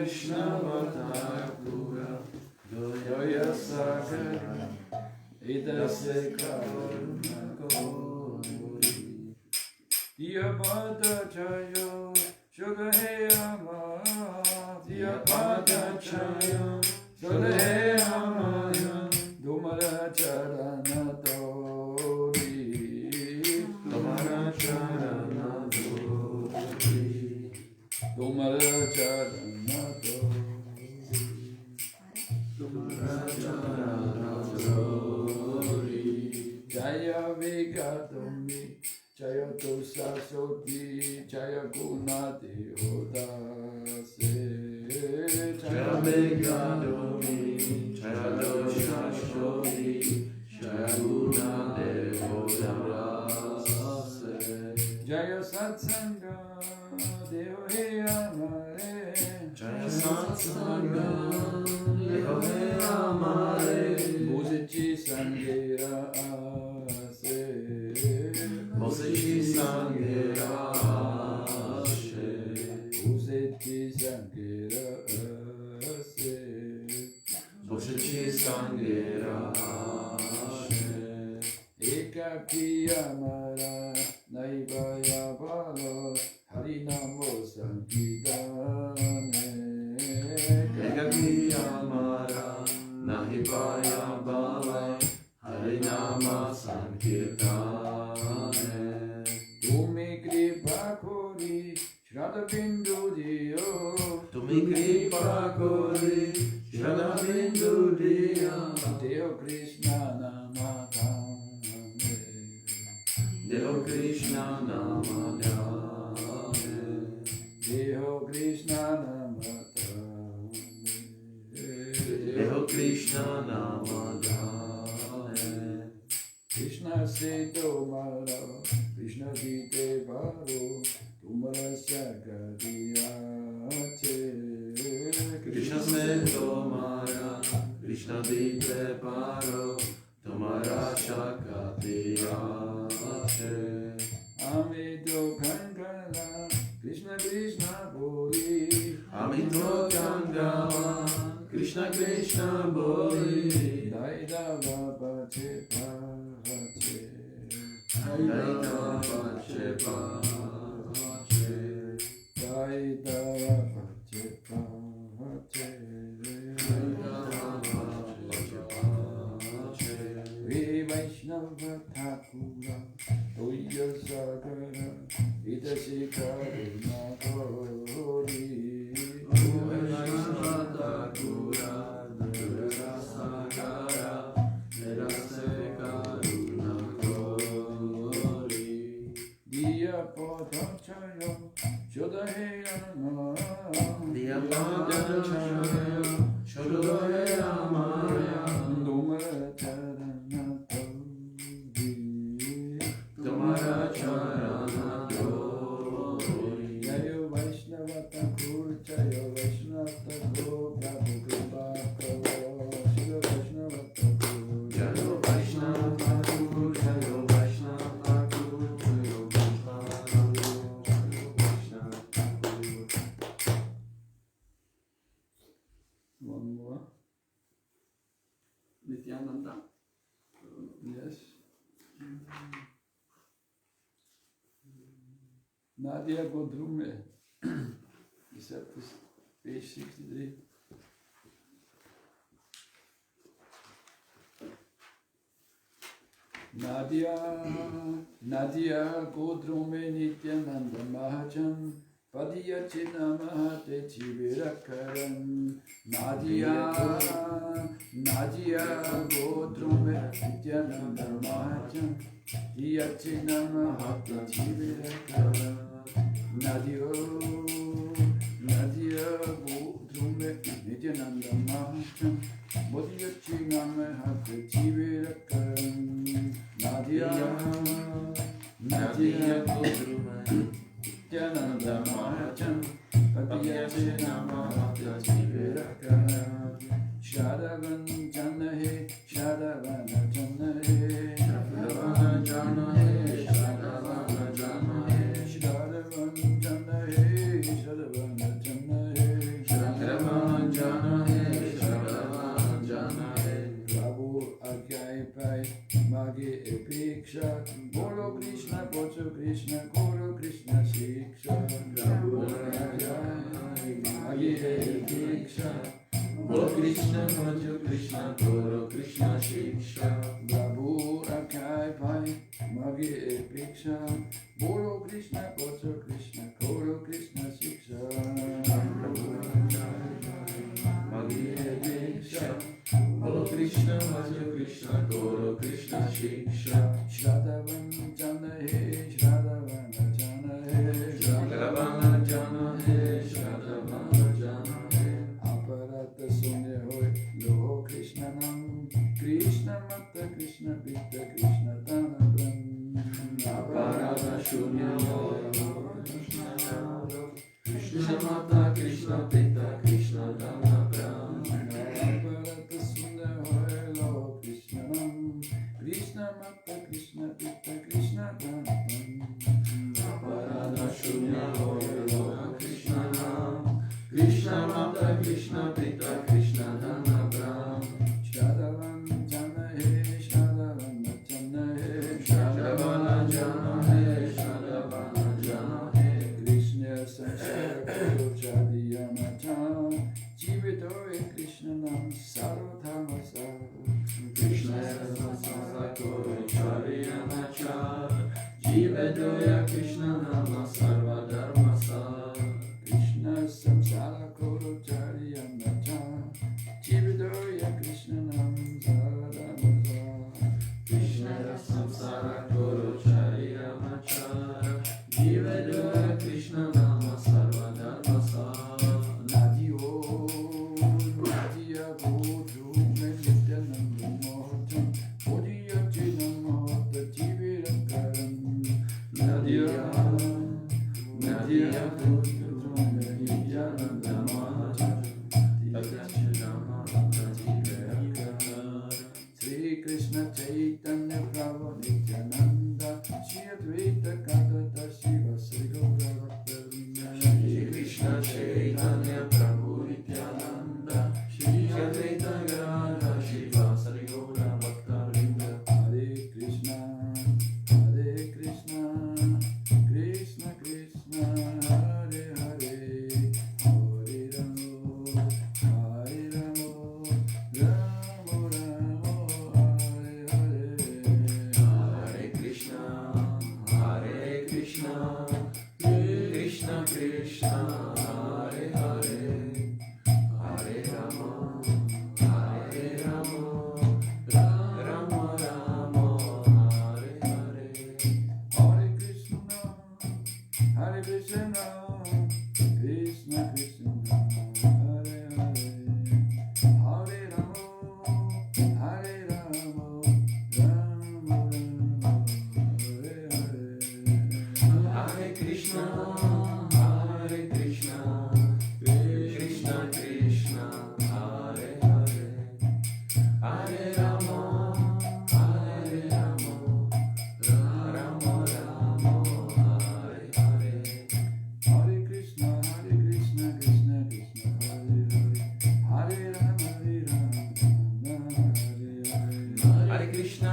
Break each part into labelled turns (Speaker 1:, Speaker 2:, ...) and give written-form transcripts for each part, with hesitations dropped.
Speaker 1: Krishna Vatakura Daya Sakara Idase Karuna Gauri Diyapada Chayo Shugahe Amaya Diyapada Chayo Shugahe Amaya Dumara Charana Dori Dumara Charana Dori Dumara Charana Dori Dumara Charana Dori Jaya Vigatami Jaya Tosa Soti Jaya Gunati Odase Jaya Vigatami Jaya Tosa Soti Jaya Gunati Odase Jaya Satsanga Deo He Amare Jaya Satsanga Deo He Amare Musici Sangira Ase Musici Sangira Ase Musici Sangira Ase Musici Sangira Ase Ekaki Amara Naibaya Bala Harinamo Sankidane Ekaki Amara Naibaya Bala Harinama Sankirtane Tumi Kripa Kori Shraddha Bindu Dio Tumi Kripa Kori Shraddha Bindu Dio Deo Krishna Namadane Deo Krishna Namadane Deo Krishna Namadane Deo Krishna Namadane Krishna se tomara Krishna dite baro Tumara Shakariyache Krishna se tomara Krishna dite baro Tumara Shakariyache Amito Kankana Krishna Krishna Boli Amito Kankana Krishna Krishna Boli Daida Babache Pache Daida Babache Pache Daida Babache Pache Daida Babache Pache Ve Vaishnava Thakura Toya Sagara Idasi Karuna Gauri Vaishnava Thakura Toya Sagara Idasi Karuna Gauri Diya Pada Chayo Shodahe Amaya Diya Pada Chayo Shodahe Amaya Dumara Charana Tumara Charana Dori Jayo Vaishnava Thakur Jayo Vaishnava Thakur Prabhu Kripa Karo Shila Vaishnava Thakur Jayo Vaishnava Thakur Jayo Vaishnava Thakur Jayo Vaishnava Thakur. One more. Nityananda. Yes. Nadia Godrume, page 63. Nadia Godrume Nityananda Mahajam Padiyachina Mahate Chivirakaran Nadia Godrume Nityananda Mahajam Padiyachina Mahate Chivirakaran Nadia Godrume Nityananda Mahajam Padiyachina Mahate Chivirakaran Nadia Godrume Nityananda Mahajam Padiyachina Mahate Chivirakaran Shadavan Janahe Shadavana Janahe Shadavana Janahe Shadavana Janahe Shadavan Janahe Shadavana Janahe Shadavan
Speaker 2: Guru Krishna Shiksha.
Speaker 1: Prabhu Rakai Pai Magi Priksha. Bolo Krishna Kocho Krishna Koro Krishna Shiksha.
Speaker 2: Prabhu Rakai Pai Magi Priksha. Bolo Krishna Bhaja Krishna Guru Krishna Shiksha.
Speaker 1: Shradhavan Jana He Shradhavan Jana He
Speaker 2: Shradhavana Jana He Shradhavana Jana He.
Speaker 1: Aparata Sunya Hoy Loho Krishna Nam Krishna Mata Krishna Pitta Krishna Tana Brahm
Speaker 2: Aparata Shunya Loho Krishna Nam Krishna Mata Krishna Pitta Krishna Dana Brahm.
Speaker 1: Aparata Sunya Hoy Loho Krishna Nam Krishna Mata Krishna Pitta Krishna Tana Brahm
Speaker 2: Aparata Shunya Loho Krishna Nam Krishna Mata Krishna Pitta Krishna Dana Brahm.
Speaker 1: Shradhavan Jana He Shradhavan Jana He
Speaker 2: Shradhavana Jana He Shradhavana Jana He.
Speaker 1: Krishna Samskara Kuru Chadiyana Cha Jivitoya Krishna Nam Sarvathamasa
Speaker 2: Krishna Samsara Kuru Chariyana Cha Jivadoya Krishna Nama Sarva Dharma Sa.
Speaker 1: Krishna Samsara Kuru Chariyana Cha Jivitoya Krishna Nam Sarvathamasa
Speaker 2: Krishna Samsara Kuru Chariyana Cha Jivadoya Krishna Nama Sarva Dharma Sa.
Speaker 1: Nadio Nadia Bodhu Nityananda Mohan Bodhiya Chinamata Jivirankaram
Speaker 2: Nadia Nadia Putu Nityananda Maharaj Adhyachinama Jivarakar.
Speaker 1: Sri Krishna Chaitanya Prabhu Nityananda Shri Advaita Kadata Shiva Sri Gaura Bhakta
Speaker 2: Shri Krishna Chaitanya Prabhu Nityananda Shri Advaita Gadadhar Shiva Sari Gaura Bhakta Vrinda.
Speaker 1: Hare Krishna Krishna Krishna Hare Hare Hare Ramo Hare Ramo Ramo Ramo Hare Hare
Speaker 2: Hare Krishna Krishna Krishna Hare Hare Hare Rama Rama Rama Hare Hare.
Speaker 1: Hare Krishna Krishna Krishna Hare Hare Hare Ramo Hare Ramo Ramo Ramo Hare Hare
Speaker 2: Hare Krishna Krishna Krishna Hare Hare Hare Rama Rama Rama Hare Hare.
Speaker 1: Hare Krishna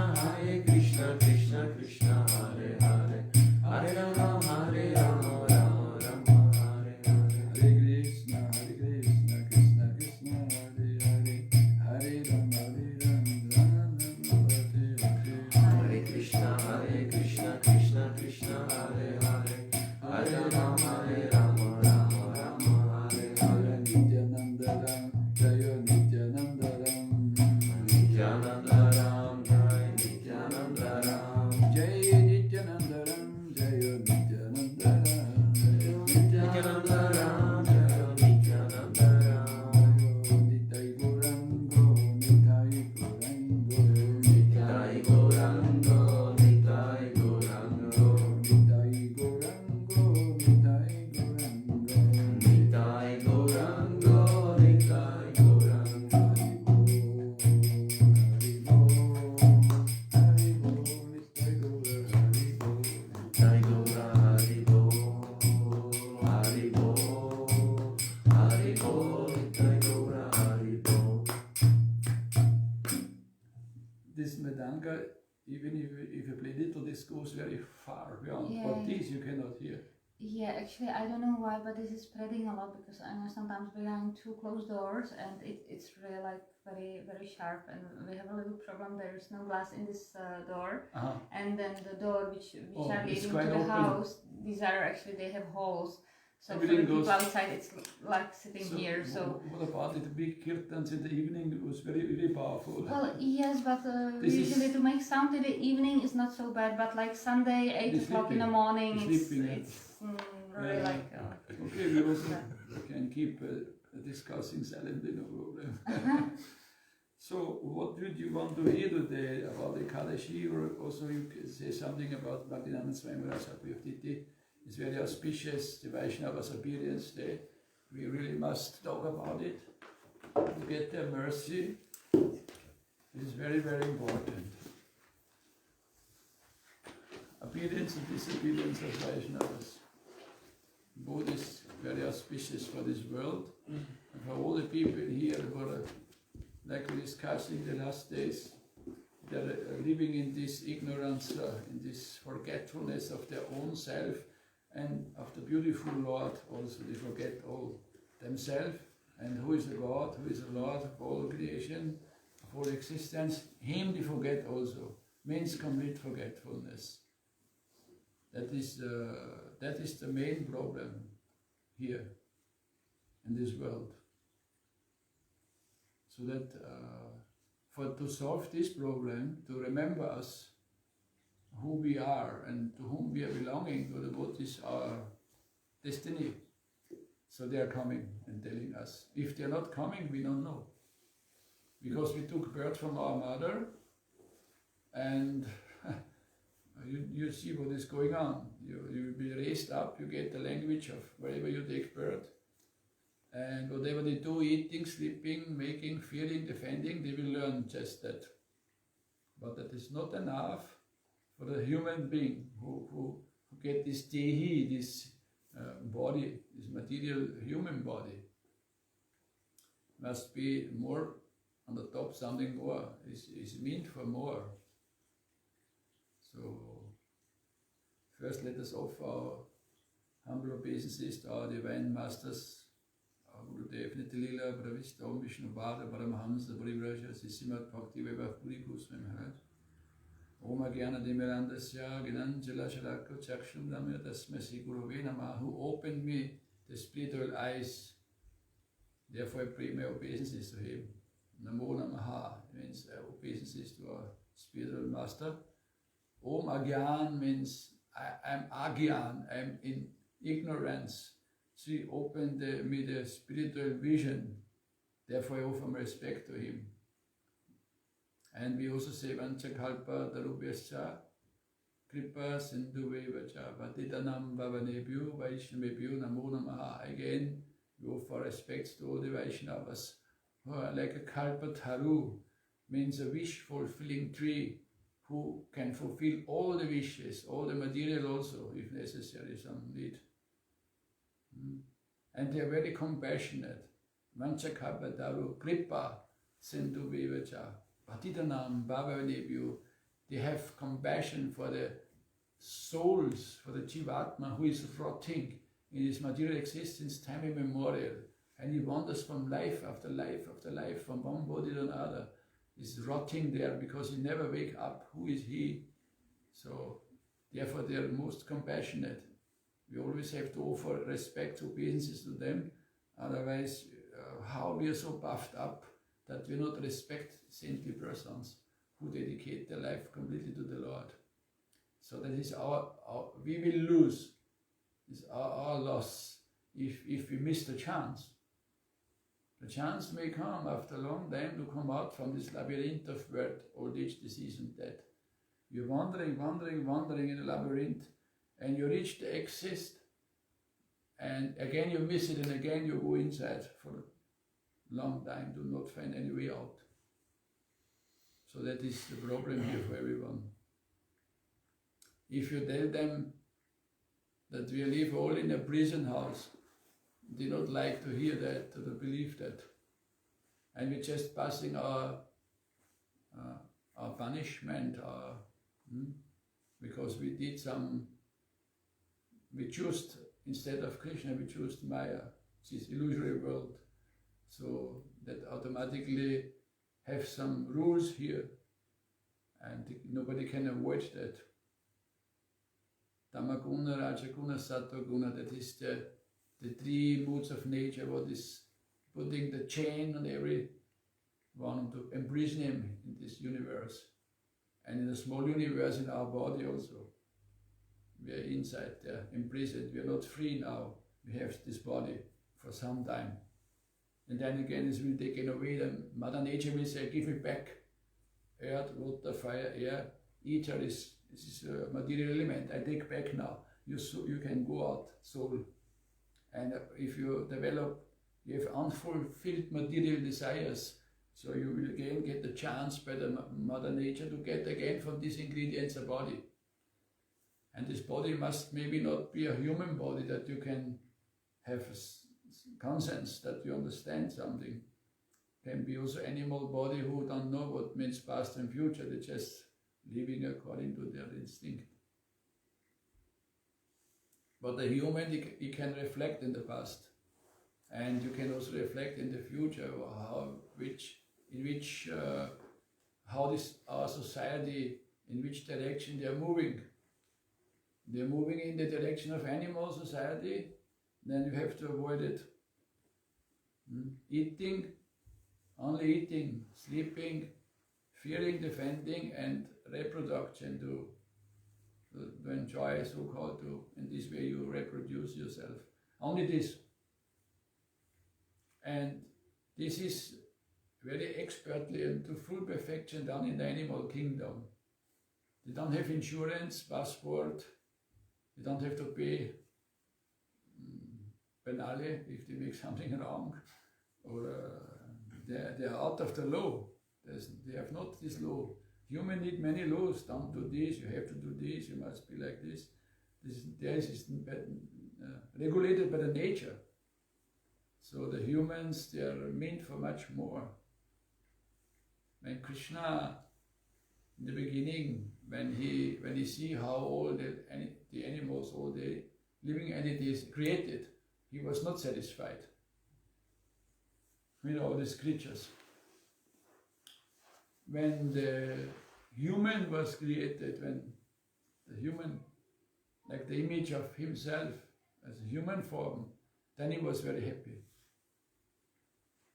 Speaker 1: Krishna Krishna Hare Hare Hare Rama Hare Hare
Speaker 2: Hare Krishna Krishna Krishna Hare Hare Hare Rama Rama Rama Hare Hare.
Speaker 1: Hare Krishna Krishna Krishna Hare Hare Hare Rama Rama Hare Hare
Speaker 2: Hare Krishna Krishna Krishna Hare Hare Hare Rama Rama Rama Hare Hare.
Speaker 1: Nityananda Ram Jaya Nityananda Ram
Speaker 2: Nityananda Ram Jai Nityananda Ram
Speaker 1: Jaya Nityananda Ram Jaya Nityananda Ram
Speaker 2: Nityananda Ram Jai Nityananda Ram
Speaker 1: Nitai Gaurango Nitai Gaurango
Speaker 2: Nitai Gaurango Nitai Gaurango
Speaker 1: Nitai Gaurango Nitai Gaurango
Speaker 2: Nitai Gaurango Nitai Gaurango. Nitai Gaura Haribo Haribo Haribo Nitai Gaura Haribo.
Speaker 1: This Medanga, even if you play little, this goes very far beyond.
Speaker 3: Yeah,
Speaker 1: But
Speaker 3: yeah.
Speaker 1: these you cannot hear.
Speaker 3: Yeah, actually, I don't know why, but this is spreading a lot because I'm sometimes behind two closed doors, and it's really like very, very sharp, and we have a little problem. There is no glass in this door,
Speaker 1: Uh-huh.
Speaker 3: and then the door which
Speaker 1: Oh,
Speaker 3: are
Speaker 1: it's
Speaker 3: leading to
Speaker 1: quite
Speaker 3: the
Speaker 1: open.
Speaker 3: house, these are actually, they have holes. So
Speaker 1: Everything
Speaker 3: for the people
Speaker 1: goes-
Speaker 3: outside, it's like sitting here. So
Speaker 1: what about it? The big kirtans in the evening? It was very, really powerful.
Speaker 3: well, yes, but
Speaker 1: This
Speaker 3: usually
Speaker 1: is-
Speaker 3: to make sound in the evening is not so bad. But like Sunday, 8
Speaker 1: They're
Speaker 3: o'clock in the
Speaker 1: sleeping.
Speaker 3: morning,
Speaker 1: They're
Speaker 3: it's
Speaker 1: sleeping, yeah.
Speaker 3: really
Speaker 1: Yeah.
Speaker 3: like.
Speaker 1: Okay, we also can keep discussing silently, no problem. So, what would you want to hear today about Ekadashi, or also you can say something about Bhakti Swami Maharaj Abhyuktiti? It's very auspicious, the Vaishnava's appearance day. We really must talk about it to get their mercy. It is very, very important. Appearance and disobedience of Vaishnavas. Both is very auspicious for this world and for all the people here who are, like we discussed in the last days, they are living in this ignorance, in this forgetfulness of their own self and of the beautiful Lord. Also they forget all themselves and who is the God, who is the Lord of all creation, of all existence. Him they forget also. Means complete forgetfulness. That is the main problem here in this world. So that to solve this problem, to remember us, who we are and to whom we are belonging, or what is our destiny. So they are coming and telling us. If they are not coming, we don't know. Because we took birth from our mother, and you see what is going on. You will be raised up, you get the language of wherever you take birth, and whatever they do, eating, sleeping, making, feeling, defending, they will learn just that. But that is not enough for the human being who get this dehi, this body, this material human body. Must be more on the top, something more, is meant for more. So, first let us offer our humble obeisances to our divine masters, our Gurudev Nitilila, Bravista, Om Vishnu Bhada, Paramahamsa, Parivraja, Sisimat Bhakti, Veva Puri Swami Maharaj. Om Agyana Dimirandasya, Ginanjala Shalaka, Chaksham Damya Tasmasi Gurave Namah, who opened me the spiritual eyes. Therefore I pray my obeisances to him. Namo Namaha means obeisances to our spiritual master. Om Agyan means I am Agyan, I am in ignorance. So he opened me the spiritual vision. Therefore I offer my respect to him. And we also say Vanchakalpa Darubhyascha Kripa Sindhuvevacha Patitanam Bhavanebhyo Vaishnavebhyo Namo Namaha. Again, we offer respects to all the Vaishnavas who are like a Kalpataru, means a wish-fulfilling tree, who can fulfill all the wishes, all the material also, if necessary, some need. And they are very compassionate. Vanchakalpa Daru Kripa Sindhuvevacha Patitanam Bhavanebhyo. They have compassion for the souls, for the Jivatma who is rotting in his material existence time immemorial, and he wanders from life after life after life, from one body to another. He's rotting there because he never wake up. Who is he? So therefore they are most compassionate. We always have to offer respect, obeisances to them. Otherwise, how we are so puffed up that we not respect saintly persons who dedicate their life completely to the Lord. So that is we will lose, is our loss if we miss the chance. The chance may come after a long time to come out from this labyrinth of birth, old age, disease and death. You're wandering in a labyrinth, and you reach the exit, and again you miss it, and again you go inside for a long time, do not find any way out. So that is the problem here for everyone. If you tell them that we live all in a prison house, they don't like to hear that, to believe that. And we're just passing our punishment, because we did we chose, instead of Krishna, we chose Maya, which is illusory world. So that automatically have some rules here, and nobody can avoid that. Tamaguna, Rajaguna, Sattva-guna, that is the three moods of nature, what is putting the chain on everyone to imprison him in this universe. And in a small universe in our body also. We are inside there, imprisoned. We are not free now. We have this body for some time. And then again, it will be taken away. Then Mother Nature will say, give it back. Earth, water, fire, air, ether is a material element. I take back now. You can go out, soul. And if you develop, you have unfulfilled material desires, so you will again get the chance by the Mother Nature to get again from these ingredients a body. And this body must maybe not be a human body that you can have a conscience, that you understand something. Can be also animal body who don't know what means past and future, they're just living according to their instinct. But the human, he can reflect in the past, and you can also reflect in the future how our society, in which direction they are moving. They are moving in the direction of animal society, then you have to avoid it. Eating, only eating, sleeping, fearing, defending, and reproduction to enjoy, so-called, in this way you reproduce yourself. Only this. And this is very expertly and to full perfection done in the animal kingdom. They don't have insurance, passport, they don't have to pay penale if they make something wrong, or they are out of the law. They have not this law. Human need many laws. Don't do this, you have to do this, you must be like this. This is regulated by the nature. So the humans, they are meant for much more. When Krishna, in the beginning, when he see how all the animals, all the living entities created, he was not satisfied with all these creatures. When the human was created, when the human, like the image of himself as a human form, then he was very happy.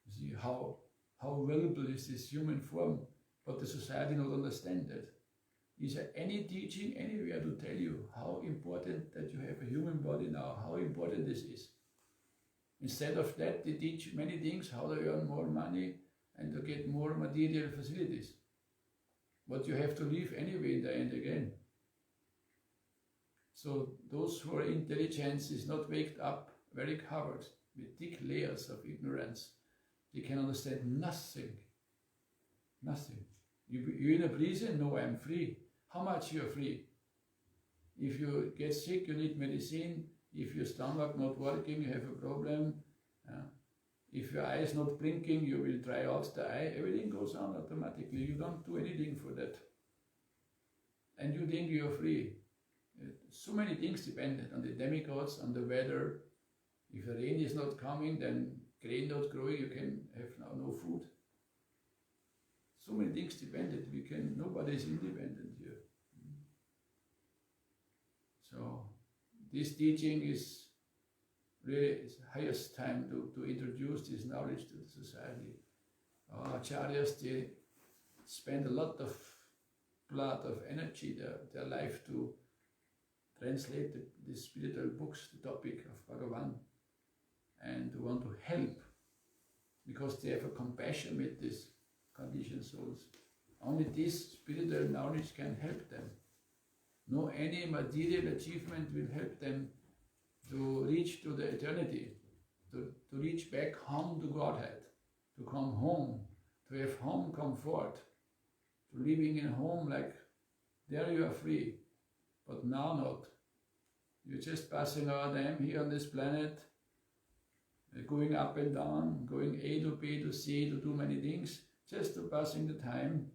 Speaker 1: You see how valuable is this human form, but the society not understand that. Is there any teaching anywhere to tell you how important that you have a human body now, how important this is? Instead of that, they teach many things, how to earn more money and to get more material facilities. But you have to live anyway in the end again. So those who are intelligence is not waked up, very covered with thick layers of ignorance. They can understand nothing. Nothing. You're in a prison? No, I'm free. How much you're free? If you get sick, you need medicine. If your stomach not working, you have a problem. If your eye is not blinking, you will dry out the eye. Everything goes on automatically. You don't do anything for that. And you think you're free. So many things dependent on the demigods, on the weather. If the rain is not coming, then grain not growing, you can have now no food. So many things dependent. Nobody is independent here. So this teaching is really it's the highest time to introduce this knowledge to the society. Our acharyas, they spend a lot of blood, of energy, their life to translate the spiritual books, the topic of Bhagavan, and to want to help, because they have a compassion with these conditioned souls. Only this spiritual knowledge can help them. No any material achievement will help them to reach to the eternity, to reach back home to Godhead, to come home, to have home comfort, to living in home like there you are free, but now not. You're just passing our time here on this planet, going up and down, going A to B to C to do many things, just to passing the time,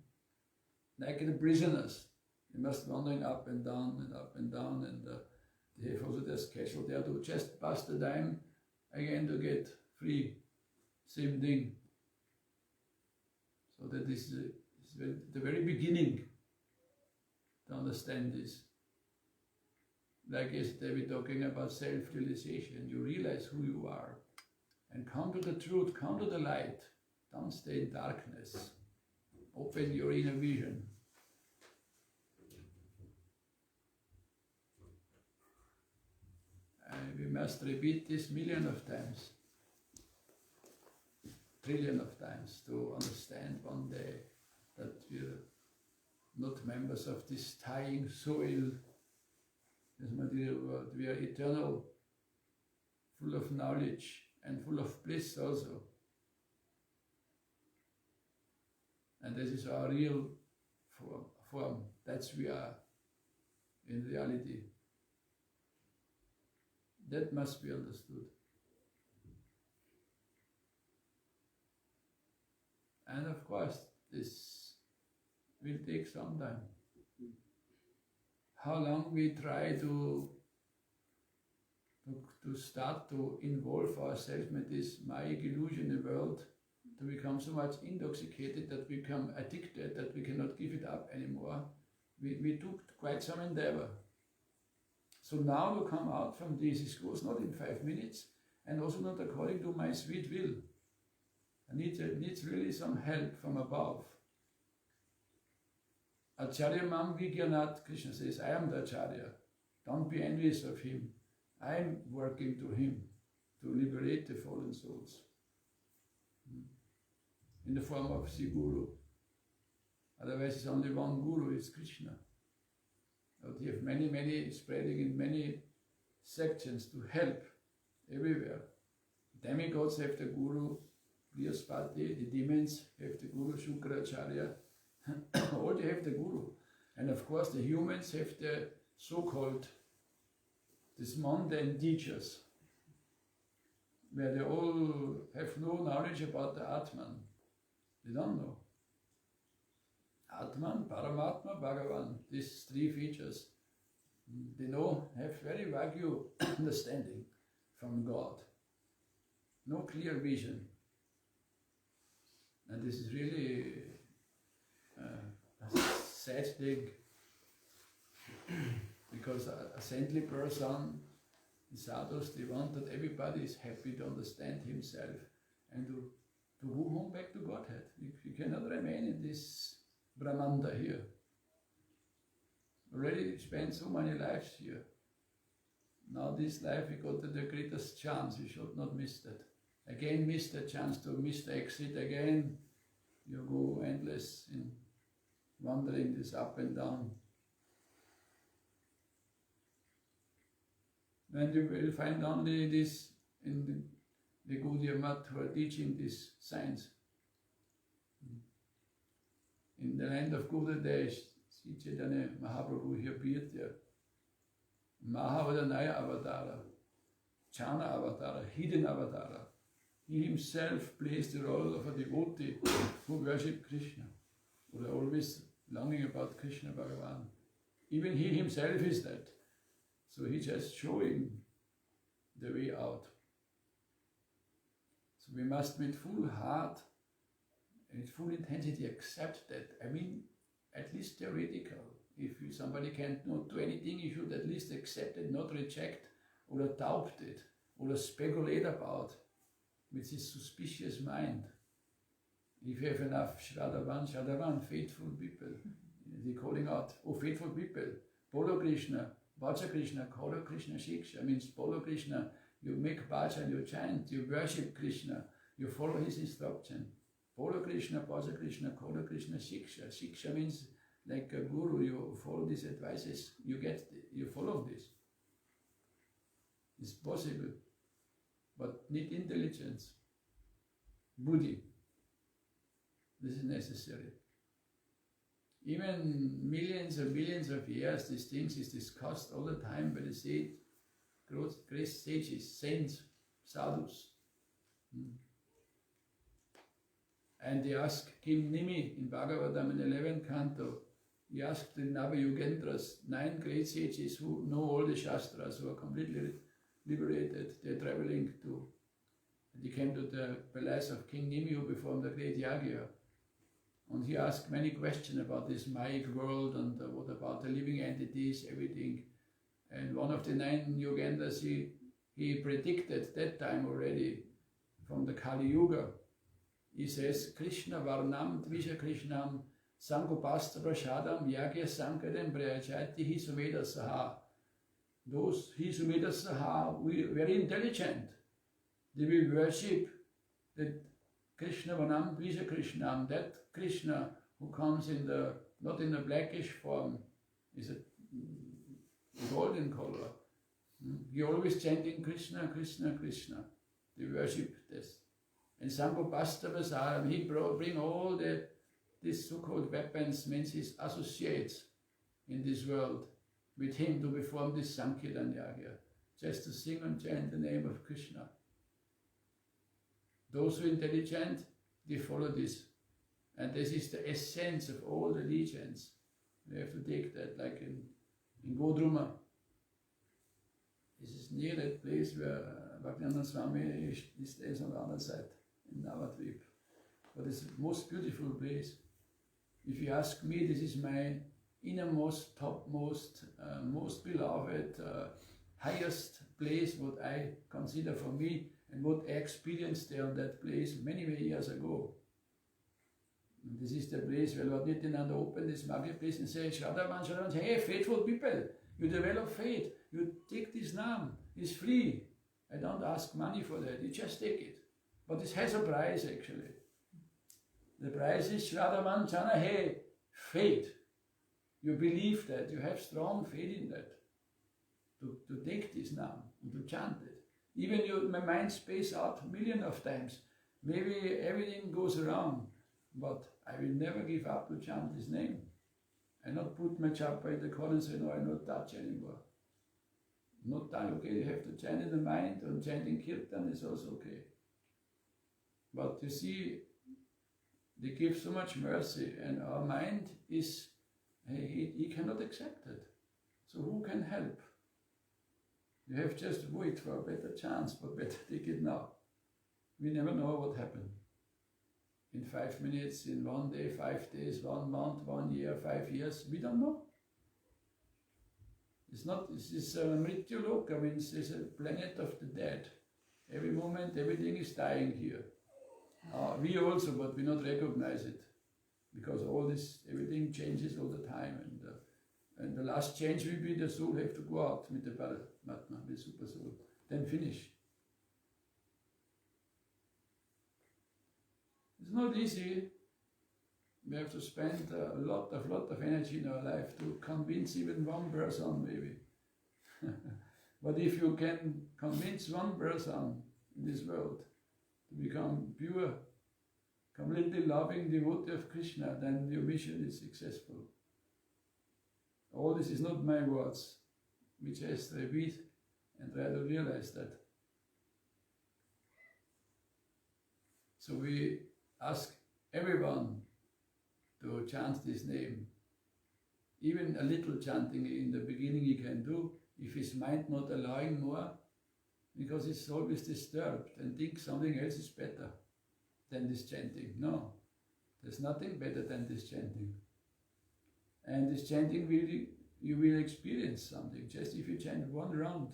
Speaker 1: like the prisoners. They must wandering up and down and up and down, and they have also their schedule there to just pass the time again to get free. Same thing. So that is the very beginning to understand this. Like yesterday we were talking about self-realization. You realize who you are and come to the truth, come to the light. Don't stay in darkness. Open your inner vision. We must repeat this million of times, trillion of times, to understand one day that we're not members of this dying soil, this material world. We are eternal, full of knowledge and full of bliss also. And this is our real form. That's we are in reality. That must be understood. And of course, this will take some time. How long we try to start to involve ourselves with this Maya illusion world, to become so much intoxicated that we become addicted, that we cannot give it up anymore. We took quite some endeavor. So now to come out from this, it goes not in 5 minutes, and also not according to my sweet will. It needs really some help from above. Acharya Mam Vigyanat, Krishna says, I am the Acharya. Don't be envious of him. I am working to him to liberate the fallen souls. In the form of the Guru. Otherwise it's only one Guru, it's Krishna. But you have many spreading in many sections to help everywhere. Demigods have the Guru Brihaspati, the demons have the Guru Shukracharya, all they have the Guru. And of course the humans have the so-called, these mundane teachers, where they all have no knowledge about the Atman. They don't know. Atman, Paramatma, Bhagavan, these three features, they know, have very vague understanding from God. No clear vision. And this is really a sad thing, because a saintly person, the sadhus, they want that everybody is happy to understand himself and to go home back to Godhead. You cannot remain in this Brahmanda here. Already spent so many lives here. Now this life we got the greatest chance, we should not miss that. Again miss the chance to miss the exit, again you go endless in wandering this up and down. And you will find only this in the Gaudiya Math who are teaching this science. In the land of Gaudiya, there is Sri Chaitanya Mahaprabhu, hier appeared there. Mahavadhanaya Avatara, Chana Avatara, hidden Avatara. He himself plays the role of a devotee who worship Krishna, who are always longing about Krishna Bhagavan. Even he himself is that. So he's just showing the way out. So we must with full heart and with full intensity accept that. I mean, at least theoretical. If somebody can't not do anything, you should at least accept it, not reject or doubt it or speculate about with his suspicious mind. If you have enough Shraddhavan, faithful people, they're calling out, oh faithful people, follow Krishna, Bhaja Krishna, Kora Krishna, Shiksha, means follow Krishna, you make bhajan, you chant, you worship Krishna, you follow his instruction. Follow Krishna, Bhaja Krishna, Kora Krishna, Shiksha. Shiksha means like a guru, you follow these advices, you follow this. It's possible, but need intelligence, buddhi. This is necessary. Even millions or billions of years, these things is discussed all the time by the great sages, saints, sadhus. And they ask King Nimi in Bhagavatam in 11th canto, he asked the Nava-Yugendras, 9 great sages who know all the Shastras, who are completely liberated. They're traveling they came to the palace of King Nimi who performed the great Yagya. And he asked many questions about this Mayic world and what about the living entities, everything. And one of the 9 Yogendras, he predicted that time already from the Kali Yuga. He says, Krishna Varnam Dvisha Krishnam Sankopastra Prashadam Yagya Sankadam Prayachati Hisumeda Saha. Those Hisumeda Saha, very intelligent. They will worship that Krishna Varnam Dvisha Krishnam, that Krishna who comes in the, not in a blackish form, is a golden color. He always chanting Krishna, Krishna, Krishna. They worship this. And Sankopastra Prashadam, he bring all these so-called weapons, means his associates in this world, with him to perform this Sankirtan Yagya, just to sing and chant the name of Krishna. Those who are intelligent, they follow this. And this is the essence of all religions. We have to take that, like in Godruma. This is near that place where Bhakti Swami stays on the other side, in Navadvip. But it's the most beautiful place. If you ask me, this is my innermost, topmost, most beloved, highest place, what I consider for me, and what I experienced there on that place many, many years ago. And this is the place where Lord Nityananda opened this marketplace and said, Shraddhavan, hey, faithful people, you develop faith, you take this name, it's free. I don't ask money for that, you just take it. But it has a price actually. The price is Shraddhavan Chana, hey, faith. You believe that, you have strong faith in that. To take this name and to chant it. Even my mind space out a million of times. Maybe everything goes wrong, but I will never give up to chant his name. I not put my chappa in the corner and say, no, I not touch anymore. Not touch, okay, you have to chant in the mind, and chanting kirtan is also okay. But you see, they give so much mercy, and our mind is, he cannot accept it. So who can help? You have just wait for a better chance, but better take it now. We never know what happened. In 5 minutes, in 1 day, 5 days, 1 month, 1 year, 5 years, we don't know. It's not, this is Mrityu Loka, means it's a planet of the dead. Every moment, everything is dying here. We also, but we not recognize it. Because all this, everything changes all the time. And the last change will be the soul have to go out with the Paramatma, the super soul. Then finish. It's not easy. We have to spend a lot of energy in our life to convince even one person, maybe. But if you can convince one person in this world to become pure, completely loving devotee of Krishna, then your mission is successful. All this is not my words. We just repeat and try to realize that. So we ask everyone to chant this name. Even a little chanting in the beginning he can do, if his mind not allowing more, because it's always disturbed and thinks something else is better than this chanting. No, there's nothing better than this chanting. And this chanting you will experience something. Just if you chant 1 round,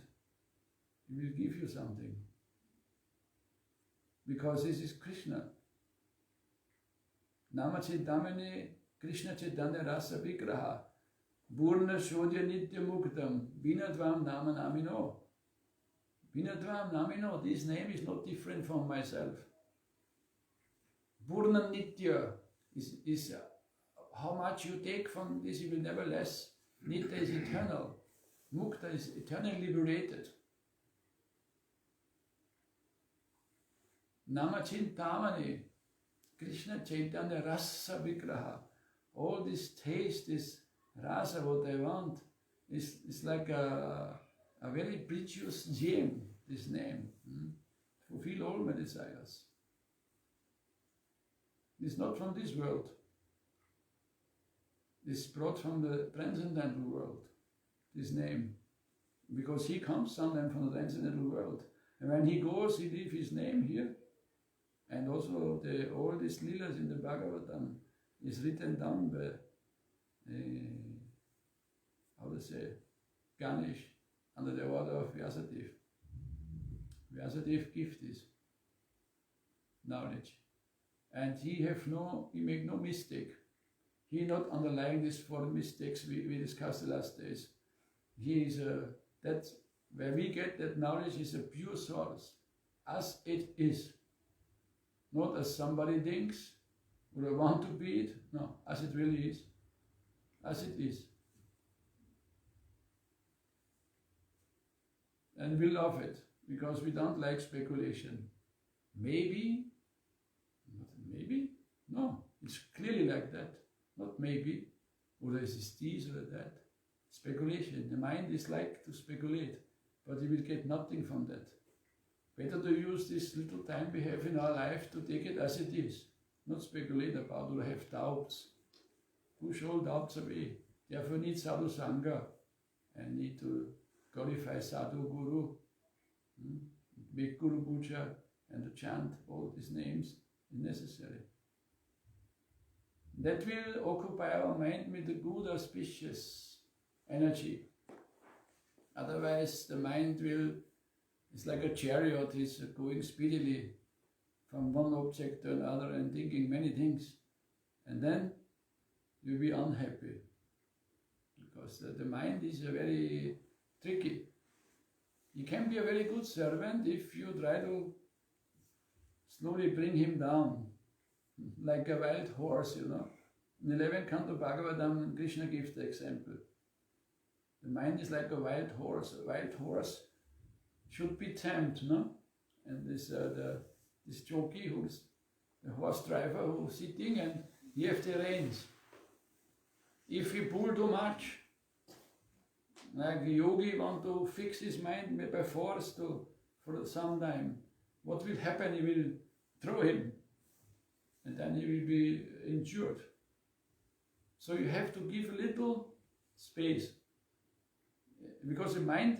Speaker 1: it will give you something. Because this is Krishna. Namachidamani Krishna Chaitanya Rasa Vigraha Burna Shodya Nitya Muktam Binadvam Nama Namino. Binadvam Namino, this name is not different from myself. Burna Nitya is how much you take from this, you will never less. Nitya is eternal. Mukta is eternally liberated. Namachintamani, Krishna Chaitanya Rasa Vigraha. All this taste, this rasa, what I want, is like a very precious gem, this name. Fulfill all my desires. It's not from this world. This is brought from the transcendental world, this name. Because he comes sometimes from the transcendental world. And when he goes, he leaves his name here. And also all these leelas in the Bhagavatam is written down by, how to say, Ganesh, under the order of Vyasadeva. Vyasadeva gives this knowledge. And he make no mistake. He not underlying these 4 mistakes we discussed the last days. He is that's where we get that knowledge is a pure source, as it is. Not as somebody thinks, or I want to be it. No, as it really is. As it is. And we love it, because we don't like speculation. Maybe? Maybe? No, it's clearly like that. Not maybe, or is this this or that. Speculation. The mind is like to speculate, but you will get nothing from that. Better to use this little time we have in our life to take it as it is, not speculate about or have doubts. Push all doubts away. Therefore need sadhu sangha and need to glorify sadhu guru, make guru puja and to chant all these names is necessary. That will occupy our mind with a good auspicious energy. Otherwise the mind it's like a chariot, is going speedily from one object to another and thinking many things. And then you'll be unhappy. Because the mind is very tricky. You can be a very good servant if you try to slowly bring him down. Like a wild horse, In 11th canto Bhagavatam, Krishna gives the example. The mind is like a wild horse. A wild horse should be tamed, no? And this jockey, who's the horse driver, who's sitting and he has the reins. If he pull too much, like a yogi want to fix his mind by force for some time, what will happen? He will throw him. And then he will be injured. So you have to give a little space. Because the mind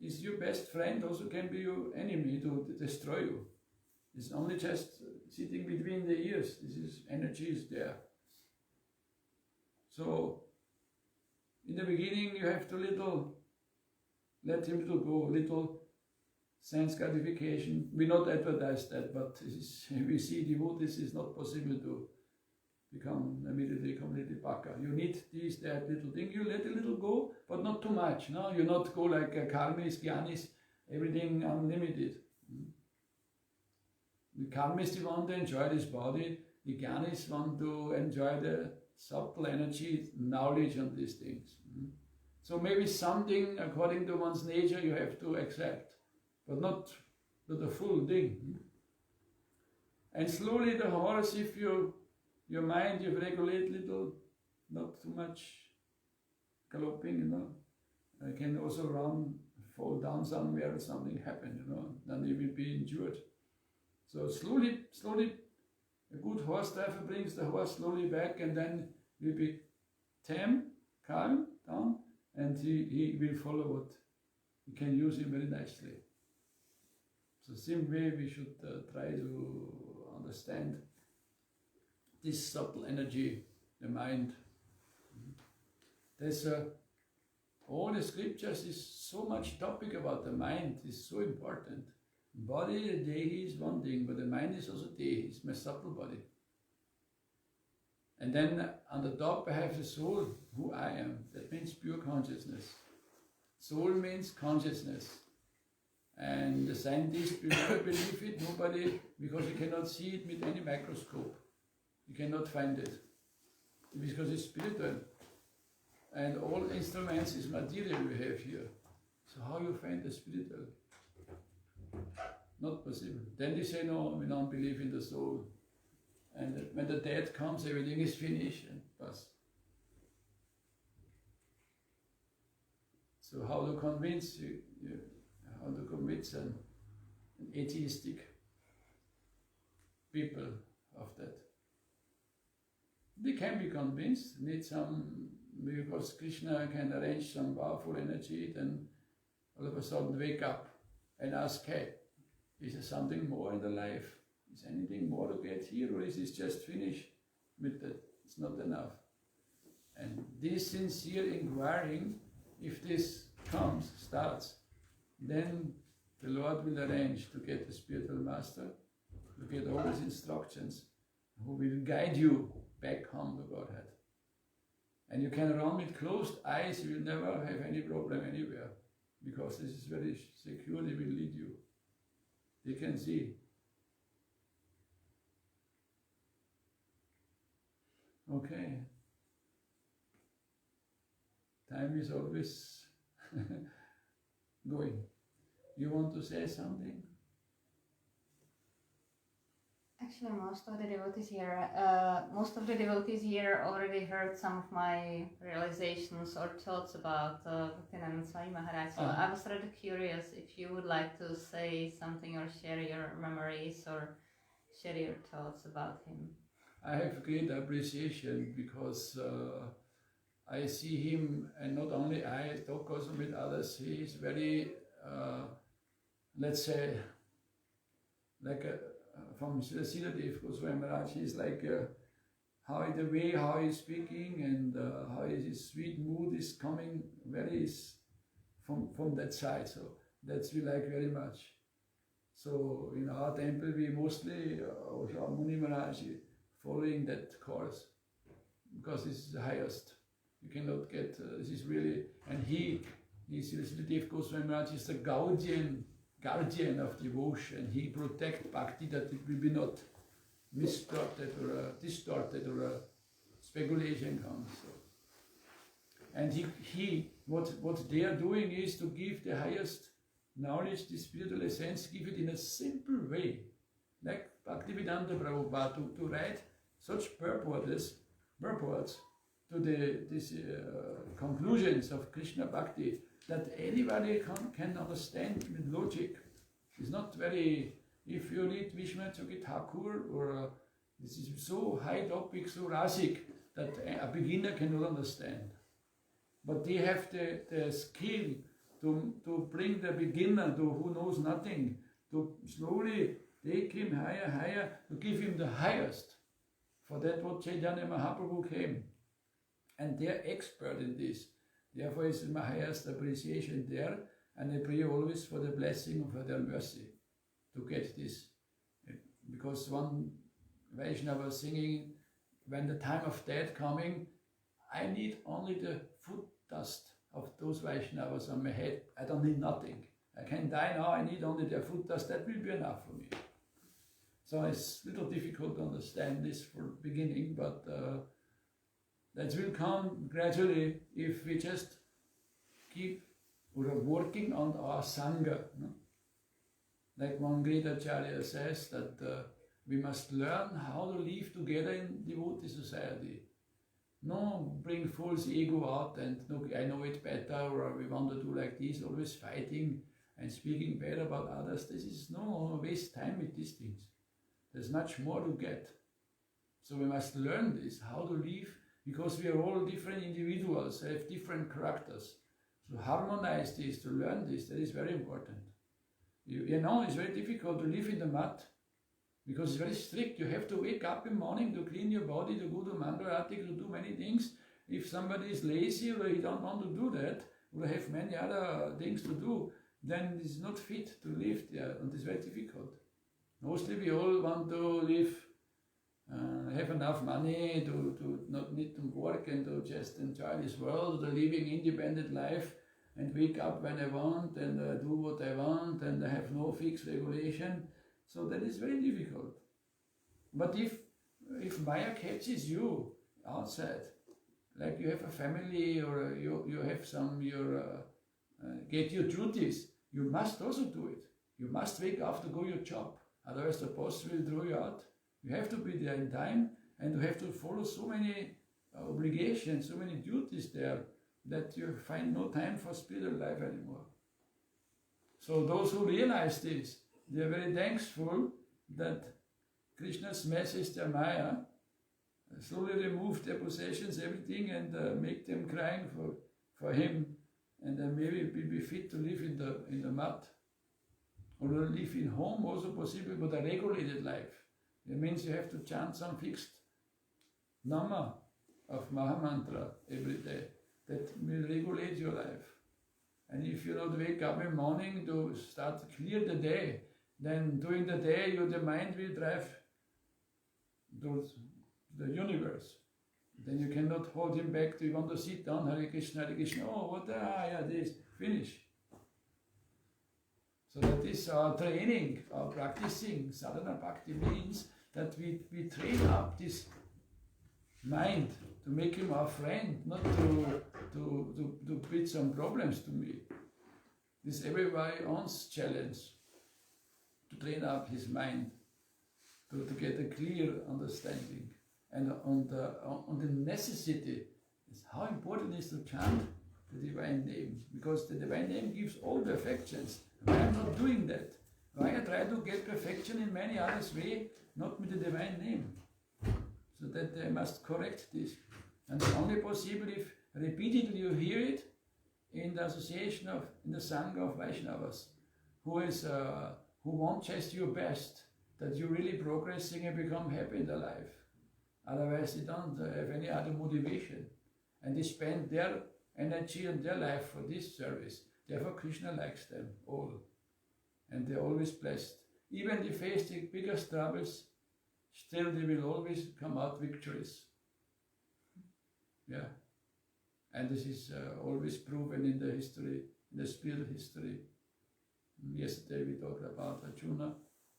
Speaker 1: is your best friend, also can be your enemy to destroy you. It's only just sitting between the ears. Energy is there. So, in the beginning you have to let him go, little sense gratification. We not advertise that, but we see devotees is not possible to become immediately completely baka. You need that little thing. You let a little go, but not too much. No, you not go like karmis, jnanis, everything unlimited. The karmis want to enjoy this body. The jnanis want to enjoy the subtle energy, knowledge on these things. So maybe something according to one's nature you have to accept, but not the full thing. And slowly the horse, if your mind, you regulate little, not too much galloping, can also fall down somewhere or something happen, then you will be injured. So slowly, a good horse driver brings the horse slowly back, and then will be tame, calm, down, and he will follow what you can use him very nicely. So same way we should try to understand this subtle energy, the mind. There's all the scriptures is so much topic about the mind, is so important. Body, the dehi is one thing, but the mind is also dehi, it's my subtle body. And then on the top I have the soul, who I am. That means pure consciousness. Soul means consciousness. And the scientists will never believe it, nobody, because you cannot see it with any microscope. You cannot find it, because it's spiritual. And all instruments is material we have here. So how you find the spiritual? Not possible. Then they say, no, we don't believe in the soul. And when the death comes, everything is finished and pass. So how to convince how to convince an atheistic people of that? They can be convinced, need some, because Krishna can arrange some powerful energy, then all of a sudden wake up and ask, hey, is there something more in the life? Is anything more to get here, or is this just finished with it's not enough. And this sincere inquiring, if this starts, then the Lord will arrange to get a spiritual master, to get all these instructions, who will guide you back home to Godhead. And you can run with closed eyes, you will never have any problem anywhere, because this is very secure, they will lead you. They can see. Okay. Time is always going. You want to say something?
Speaker 3: Actually, most of the devotees here already heard some of my realizations or thoughts about Bhaktinanand Swami Maharaj. So I was rather curious if you would like to say something or share your memories or share your thoughts about him.
Speaker 1: I have great appreciation because I see him, and not only I talk also with others. He is very, let's say, like from Srila Dev Goswami Maharaj. He is like how he's speaking and how his sweet mood is coming very from that side. So that's we like very much. So in our temple we mostly also Muni Maharaj following that course, because this is the highest. You cannot get, this is really, and he Srila Dev Goswami Maharaj is the guardian of devotion. He protects Bhakti that it will be not distorted or speculation comes. So. And what they are doing is to give the highest knowledge, the spiritual essence, give it in a simple way. Like Bhaktivedanta Prabhupada to write such purports to these conclusions of Krishna Bhakti that anybody can understand with logic. It's not very, if you read Vishwanath Cakor, or this is so high topic, so rasic, that a beginner cannot understand. But they have the skill to bring the beginner, who knows nothing, to slowly take him higher, to give him the highest. For that what Chaitanya Mahaprabhu came. And they are expert in this. Therefore is my highest appreciation there, and I pray always for the blessing of their mercy to get this. Because one Vaishnava was singing, when the time of death coming, I need only the foot dust of those Vaishnavas on my head. I don't need nothing. I can die now, I need only their foot dust, that will be enough for me. So it's a little difficult to understand this for beginning, but that will come gradually if we just keep working on our Sangha. No? Like one great Acharya says that we must learn how to live together in devotee society. No bring false ego out and look, I know it better, or we want to do like this, always fighting and speaking bad about others. This is no waste time with these things. There's much more to get. So we must learn this, how to live, because we are all different individuals, have different characters. So harmonize this, to learn this, that is very important. You know, it's very difficult to live in the mud, because it's very strict. You have to wake up in the morning to clean your body, to go to Mangalarati, to do many things. If somebody is lazy or he don't want to do that, or have many other things to do, then it's not fit to live there, and it's very difficult. Mostly we all want to live, have enough money to not need to work and to just enjoy this world, to living independent life and wake up when I want and do what I want and I have no fixed regulation. So that is very difficult. But if Maya catches you outside, like you have a family or you have some, get your duties, you must also do it. You must wake up to go your job. Otherwise the boss will throw you out. You have to be there in time, and you have to follow so many obligations, so many duties there, that you find no time for spiritual life anymore. So those who realize this, they are very thankful that Krishna's message, their Maya, slowly remove their possessions, everything, and make them crying for him, and then maybe be fit to live in the mud. Or live in home, also possible, but a regulated life. It means you have to chant some fixed Nama of Mahamantra every day. That will regulate your life. And if you not wake up in the morning to start to clear the day, then during the day the mind will drive towards the universe. Then you cannot hold him back. Do you want to sit down? Hare Krishna, oh, what? Yeah, this, finish. So that is our training, our practicing. Sadhana Bhakti means that we train up this mind to make him our friend, not to put some problems to me. This is everyone's challenge, to train up his mind, to get a clear understanding. And on the necessity, is how important it is to chant the divine name, because the divine name gives all perfections. Why I'm not doing that? Why I try to get perfection in many others way, not with the divine name? So that I must correct this. And it's only possible if repeatedly you hear it in the association of, in the Sangha of Vaishnavas, who want just your best, that you're really progressing and become happy in their life. Otherwise they don't have any other motivation. And they spend their energy and their life for this service. Therefore Krishna likes them all. And they're always blessed. Even if they face the biggest troubles, still they will always come out victorious. Yeah. And this is always proven in the history, in the spiritual history. Yesterday we talked about Arjuna,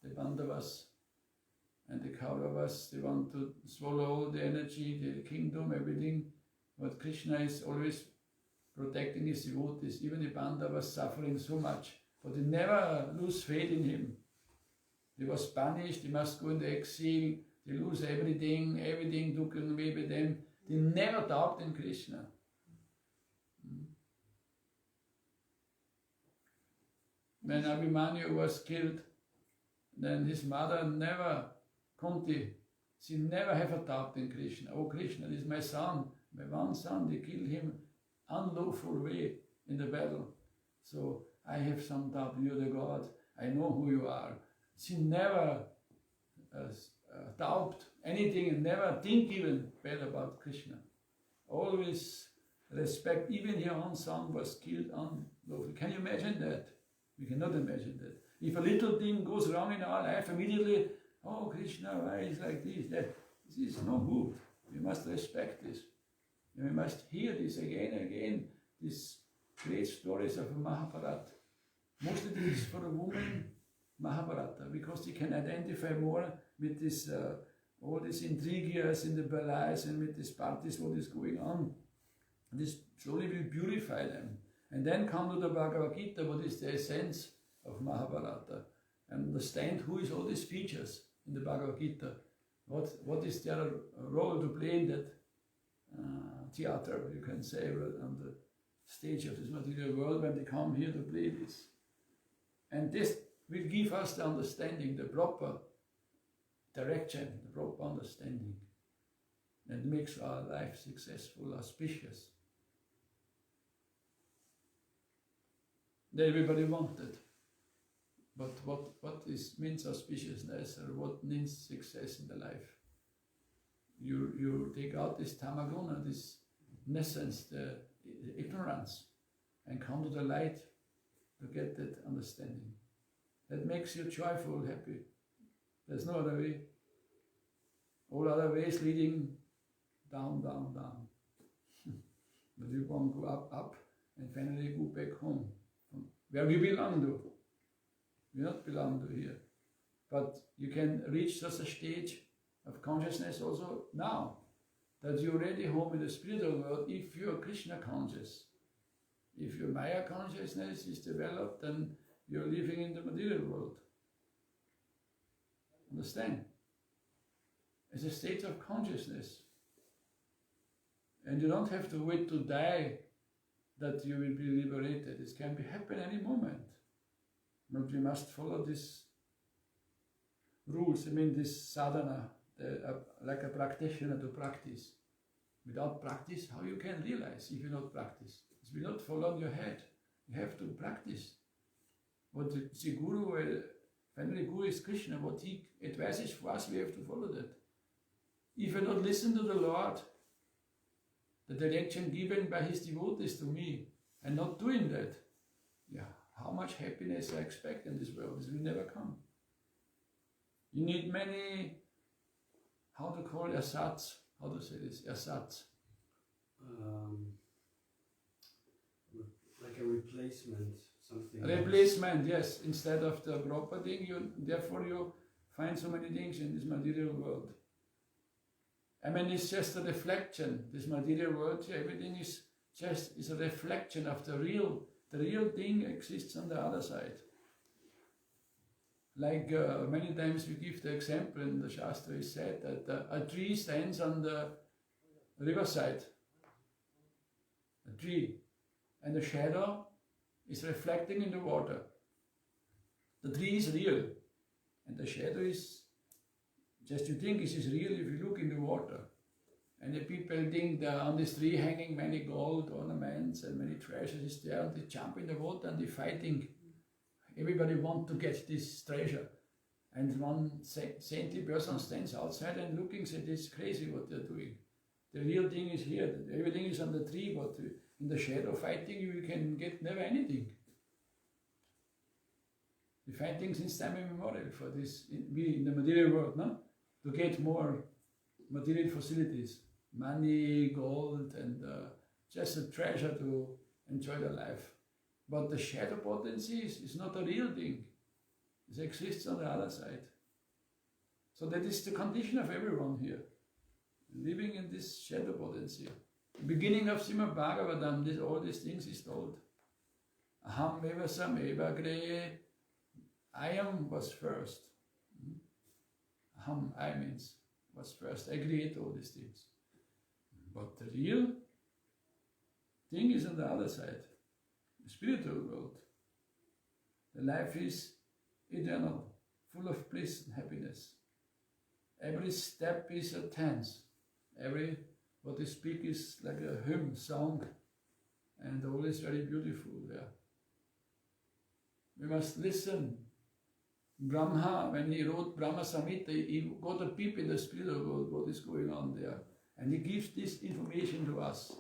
Speaker 1: the Pandavas, and the Kauravas. They want to swallow all the energy, the kingdom, everything. But Krishna is always protecting his devotees. Even the Pandavas suffering so much, but they never lose faith in him. They was punished, they must go into exile, they lose everything taken away by them. They never doubt in Krishna. When Abhimanyu was killed, then his mother never, Kunti, she never have a doubt in Krishna. Oh Krishna, this is my son, my one son, they killed him unlawful way in the battle. So I have some doubt, you're the God, I know who you are. She never doubt anything and never think even bad about Krishna. Always respect, even her own son was killed unlawfully. Can you imagine that? We cannot imagine that. If a little thing goes wrong in our life, immediately, oh Krishna, why is like this? This is no good. We must respect this. And we must hear this again and again, these great stories of Mahabharata. Mostly this is for a woman, Mahabharata, because she can identify more with this, all these intrigues in the palace and with these parties, what is going on. And this slowly will purify them. And then come to the Bhagavad Gita, what is the essence of Mahabharata, and understand who is all these features in the Bhagavad Gita. What is their role to play in that theater, you can say, on the stage of this material world when they come here to play this. And this will give us the understanding, the proper direction, the proper understanding. And makes our life successful, auspicious. Everybody wanted. But what means auspiciousness, or what means success in the life? You take out this tamaguna, this nescience, the ignorance, and come to the light to get that understanding. That makes you joyful, happy. There's no other way. All other ways leading down, down, down. But you want to go up, up, and finally go back home, where we belong to. We not belong to here. But you can reach such a stage of consciousness also now, that you're already home in the spiritual world if you're Krishna conscious. If your Maya consciousness is developed, then you're living in the material world. Understand? It's a state of consciousness. And you don't have to wait to die that you will be liberated. It can happen any moment. But we must follow these rules, this sadhana, like a practitioner to practice. Without practice, how you can realize if you not practice? It will not fall on your head. You have to practice. What the Guru, finally Guru is Krishna, what he advises for us, we have to follow that. if I not listen to the Lord, the direction given by his devotees to me, and not doing that, yeah, how much happiness I expect in this world? This will never come. You need many, how to call ersatz, how to say this, ersatz.
Speaker 2: Like a replacement, something.
Speaker 1: A replacement, yes. Instead of the proper thing, therefore you find so many things in this material world. I mean, it's just a reflection. This material world, everything is a reflection of the real. The real thing exists on the other side. Like many times we give the example in the Shastra is said that a tree stands on the riverside. A tree. And the shadow is reflecting in the water. The tree is real. And the shadow is just you think this is real if you look in the water. And the people think that on this tree hanging many gold ornaments and many treasures is there, and they jump in the water and they're fighting. Everybody wants to get this treasure. And one saintly person stands outside and looking, says, it's crazy what they're doing. The real thing is here. Everything is on the tree, but in the shadow fighting you can get never anything. We fighting since time immemorial for this, we in the material world, no? To get more material facilities, money, gold, and just a treasure to enjoy the life. But the shadow potency is not a real thing. It exists on the other side. So that is the condition of everyone here, living in this shadow potency. Beginning of Srimad Bhagavatam, all these things is told. Aham eva sam eva agre. I am was first. Aham, I means was first. I create all these things. But the real thing is on the other side, the spiritual world. The life is eternal, full of bliss and happiness. Every step is a tense. Every what they speak is like a hymn, song, and all is very beautiful there. We must listen. Brahma, when he wrote Brahma Samhita, he got a peep in the spiritual world, what is going on there. And he gives this information to us.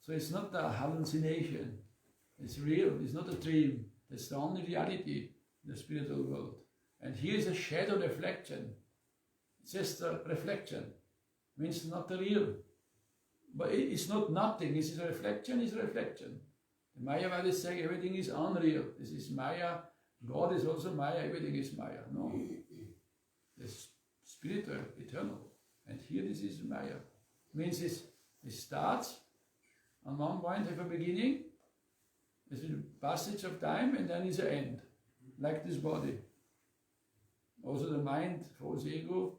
Speaker 1: So it's not a hallucination. It's real, it's not a dream. It's the only reality in the spiritual world. And here is a shadow reflection. It's just a reflection. Means not the real. But it's not nothing, it's a reflection, it's a reflection. The Mayavadis say everything is unreal. This is Maya. God is also Maya, everything is Maya. No. It's spiritual, eternal. And here this is Maya. Means it starts on one point, have a beginning, there's a passage of time, and then is an end. Like this body. Also the mind, false ego,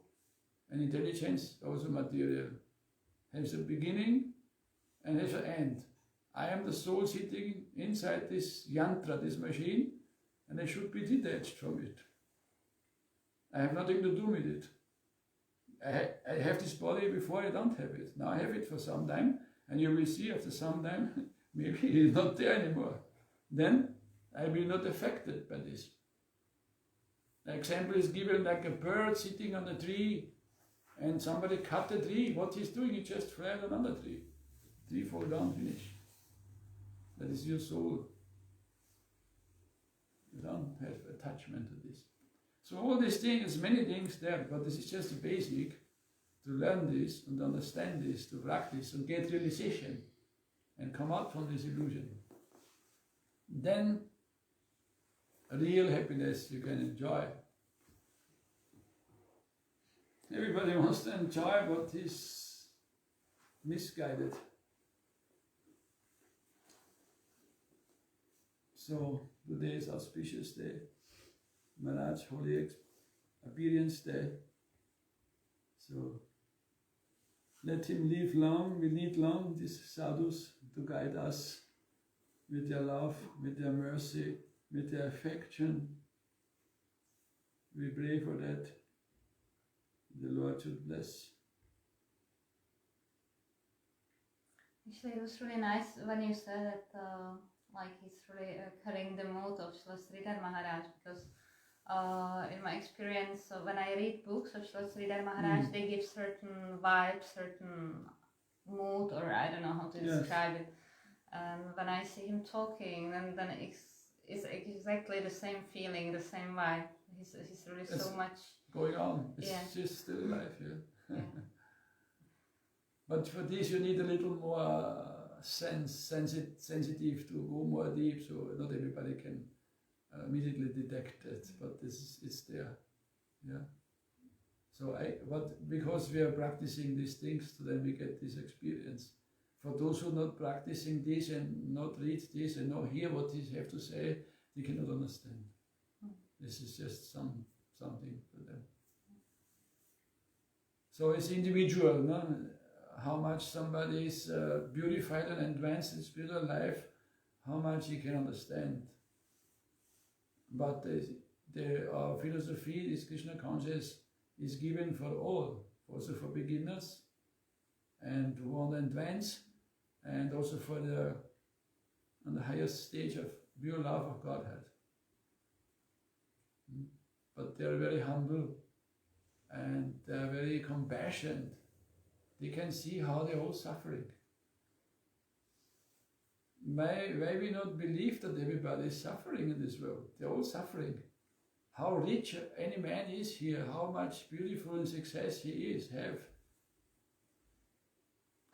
Speaker 1: and intelligence, also material. Has a beginning and has an end. I am the soul sitting inside this yantra, this machine, and I should be detached from it. I have nothing to do with it. I have this body before I don't have it. Now I have it for some time, and you will see after some time, maybe it is not there anymore. Then I will not affected by this. The example is given like a bird sitting on a tree, and somebody cut the tree. What he's doing, he just fly on another tree. Tree fall down, finish. That is your soul. You don't have attachment to this. So all these things, many things there, but this is just the basic to learn this and understand this, to practice and get realization and come out from this illusion. Then real happiness you can enjoy. Everybody wants to enjoy what is misguided. So today is auspicious day, Maharaj Holy Appearance Day. So let him live long. We need long these sadhus to guide us with their love, with their mercy, with their affection. We pray for that. The Lord should bless.
Speaker 3: Actually, it was really nice when you said that, like, he's really carrying the mood of Srila Sridhar Maharaj, because in my experience, when I read books of Srila Sridhar Maharaj, they give certain vibe, certain mood, or I don't know how to describe it. And when I see him talking, then it's exactly the same feeling, the same vibe. He's really so much
Speaker 1: going on. It's just still alive, yeah. But for this you need a little more sensitive to go more deep, so not everybody can immediately detect it, but it's there, yeah. So because we are practicing these things, so then we get this experience. For those who are not practicing this and not read this and not hear what they have to say, they cannot understand. This is just something for them. So it's individual, no? How much somebody is purified and advanced in spiritual life, how much he can understand. But our philosophy, this Krishna consciousness, is given for all, also for beginners, and who want to advance, and also for on the highest stage of pure love of Godhead. But they are very humble, and they are very compassionate. They can see how they are all suffering. Why we not believe that everybody is suffering in this world? They're all suffering. How rich any man is here, how much beautiful and success he is,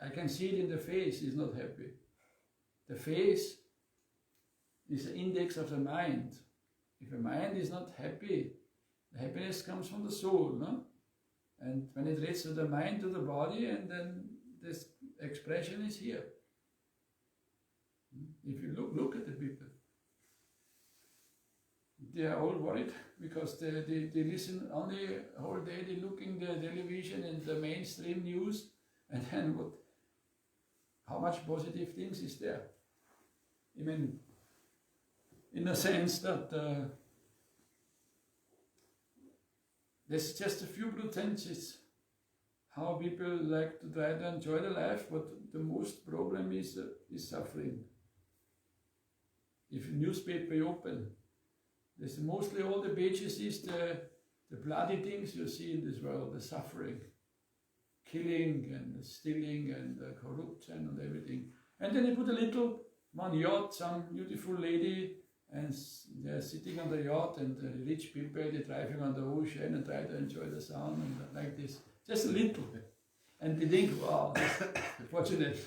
Speaker 1: I can see it in the face, he's not happy. The face is the index of the mind. If the mind is not happy, the happiness comes from the soul, no? And when it relates to the mind, to the body, and then this expression is here. If you look at the people, they are all worried because they listen only whole day, they look in the television and the mainstream news, and then how much positive things is there? I mean, in the sense that there's just a few pretenses how people like to try to enjoy the life, but the most problem is suffering. If a newspaper you open, there's mostly all the pages is the bloody things you see in this world, the suffering, killing and stealing and corruption and everything. And then you put a little one yacht, some beautiful lady, and they're sitting on the yacht, and the rich people, they're driving on the ocean and try to enjoy the sun and like this, just a little bit. And they think, wow, that's fortunate,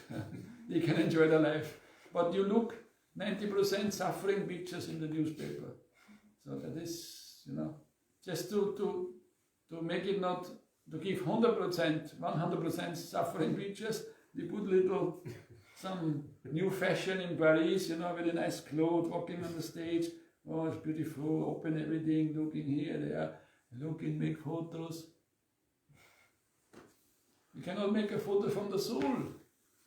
Speaker 1: they can enjoy their life. But you look, 90% suffering pictures in the newspaper. So that is, just to make it not, to give 100% suffering pictures, they put some new fashion in Paris, with a nice clothes, walking on the stage, oh, it's beautiful, open everything, looking here, there, looking, make photos. You cannot make a photo from the soul.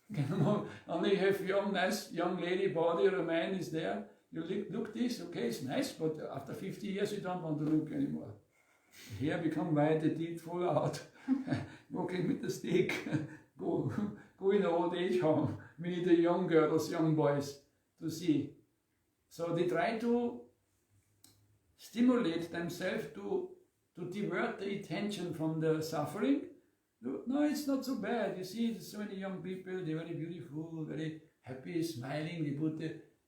Speaker 1: You can only have nice young lady body, or a man is there. You look this, okay, it's nice, but after 50 years you don't want to look anymore. The hair become white, the teeth fall out, walking with the stick, go in the old age home. We need the young girls, young boys to see. So they try to stimulate themselves to divert the attention from the suffering. No, it's not so bad. You see, there's so many young people, they're very beautiful, very happy, smiling. They put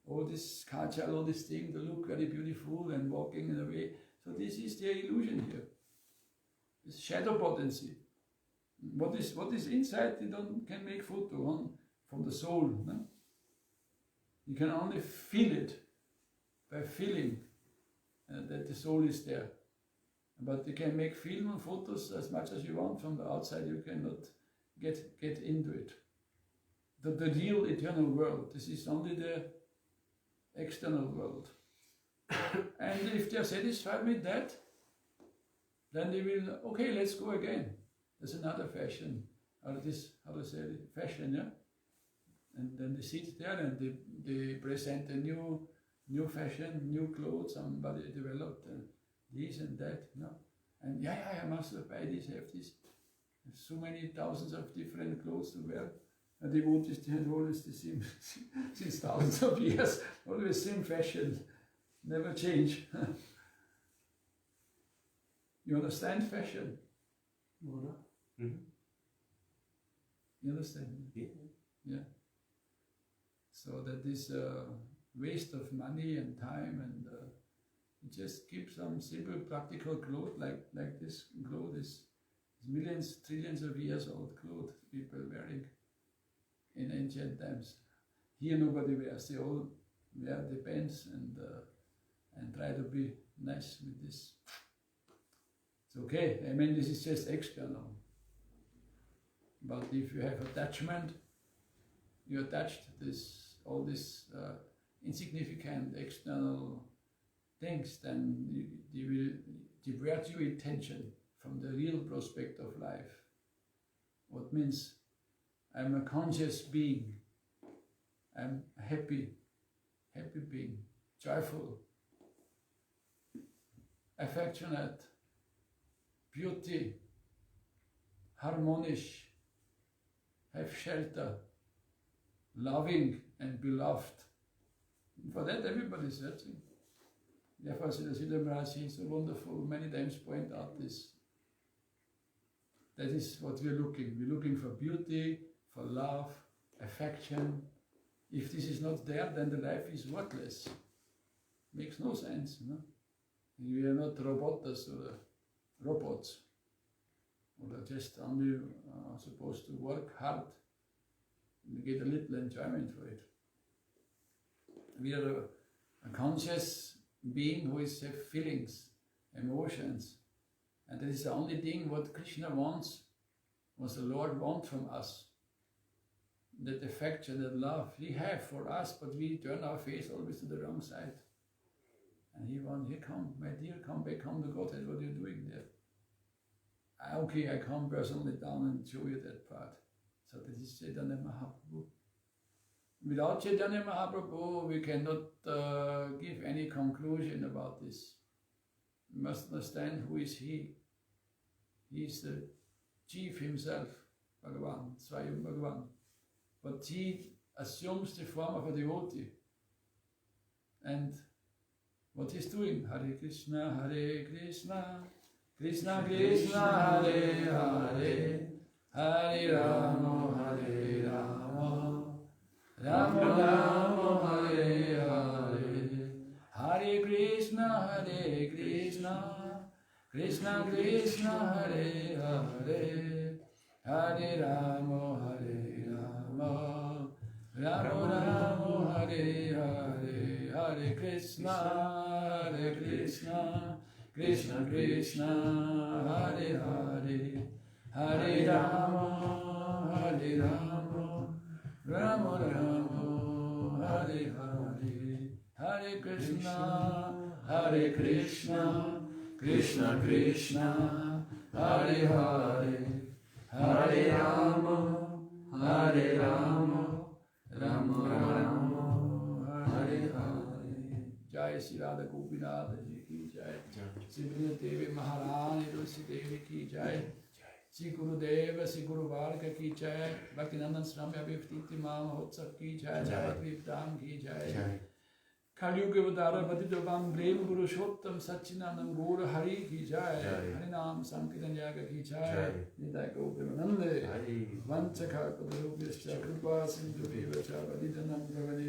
Speaker 1: all this kachal, all this thing, they look very beautiful and walking in a way. So this is their illusion here. It's shadow potency. What is inside, they can make photo on from the soul. No? You can only feel it by feeling that the soul is there. But you can make film and photos as much as you want from the outside. You cannot get into it. The real eternal world. This is only the external world. And if they are satisfied with that, then they will, okay, let's go again. There's another fashion. Or this, how to say it, fashion, yeah? And then they sit there and they present a new fashion, new clothes, somebody developed this and that, and I must buy this, have this. There's so many thousands of different clothes to wear. And they want this, they had always the same, since thousands of years, always same fashion, never change. You understand fashion?
Speaker 2: Mm-hmm.
Speaker 1: You understand?
Speaker 2: Yeah.
Speaker 1: Yeah. So that is a waste of money and time, and just keep some simple practical clothes like this clothes is millions, trillions of years old clothes people wearing in ancient times. Here nobody wears, they all wear the pants and try to be nice with this. It's okay, I mean this is just external. But if you have attachment, you attached all this insignificant external things, then they will divert your attention from the real prospect of life. What means I'm a conscious being, I'm a happy being, joyful, affectionate, beauty, harmonious, have shelter, loving and beloved. And for that everybody is searching. Therefore Siddha Maharaj is so wonderful, many times point out this. That is what we're looking. We're looking for beauty, for love, affection. If this is not there, then the life is worthless. Makes no sense, no? We are not robots or robots. Or just only supposed to work hard and get a little enjoyment for it. We are a conscious being who has feelings, emotions, and that is the only thing what Krishna wants, what the Lord wants from us. That affection, that love He have for us, but we turn our face always to the wrong side. And He wants, here come, my dear, come back home to Godhead, what are you doing there? Okay, I come personally down and show you that part. So this is Chaitanya Mahaprabhu. Without Chaitanya Mahaprabhu, we cannot give any conclusion about this. We must understand who is He. He is the chief Himself, Bhagavan, Swayam Bhagavan. But He assumes the form of a devotee. And what He's doing, Hare Krishna, Krishna Krishna, Hare Hare, Hare Rama, Hare Rama, Rama Rama, Hare Hare, Hare Krishna, Krishna Krishna, Hare Hare, Hare Rama, Hare Rama, Rama Rama, Hare Hare, Hare Krishna, Krishna Krishna, Hare Hare, Hare Rama, Hare Rama, Rama Rama, Hare Hare, Hare Krishna, Krishna Krishna, Hare Hare, Hare Rama, Hare Rama, Rama Rama, Hare Hare. Jai Shri Radha Gopinath Ji ki jai. Shri Devi Maharani Tulsi Devi ki jai. Shri Gurudeva, Shri Guru Varga ki jai. Bhaktinandan Swami Abhiftiti Mahotsav ki jai. Jagat Vipdam ki jai. Kalyuga Vadara Bhatidavam Brem Guru Shottam Satchinandam Guru Hari ki jai. Harinam Sankirtan Yaga ki jai. Nidai Gopimanande. Vanchaka Padrubhyascha Kripa Sindhu Vivacha Vadidanam Bhavane